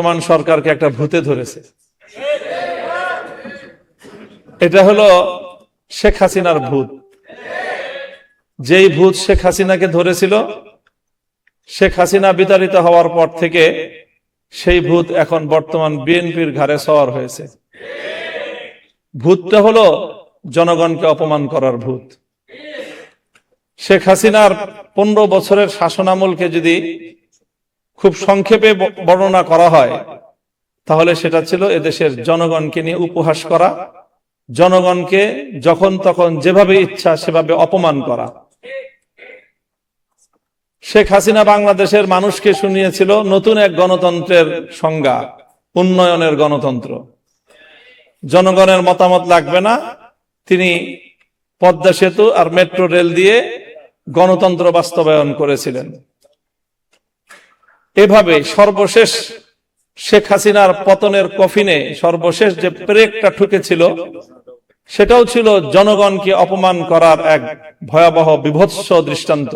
বর্তমান সরকারকে একটা ভূতে ধরেছে। এটা হলো শেখ হাসিনার ভূত। যেই ভূত শেখ হাসিনাকে ধরেছিল, শেখ হাসিনা বিতাড়িত হওয়ার পর থেকে সেই ভূত এখন বর্তমান বিএনপির ঘাড়ে সওয়ার হয়েছে। ভূতটা হলো জনগণকে অপমান করার ভূত। শেখ হাসিনার 15 বছরের শাসনামলকে যদি খুব সংক্ষেপে বর্ণনা করা হয়, তাহলে সেটা ছিল এদেশের জনগণকে নিয়ে উপহাস করা, জনগণকে যখন তখন যেভাবে ইচ্ছা সেভাবে অপমান করা। শেখ হাসিনা বাংলাদেশের মানুষকে শুনিয়েছিল নতুন এক গণতন্ত্রের সংজ্ঞা, উন্নয়নের গণতন্ত্র। জনগণের মতামত লাগবে না, তিনি পদ্মা সেতু আর মেট্রো রেল দিয়ে গণতন্ত্র বাস্তবায়ন করেছিলেন। এভাবে সর্বশেষ শেখ হাসিনার পতনের কফিনে সর্বশেষ যে ব্রেকটা ঠুকেছিল, সেটাও ছিল জনগণকে অপমান করার এক ভয়াবহ বিভৎস দৃষ্টান্ত।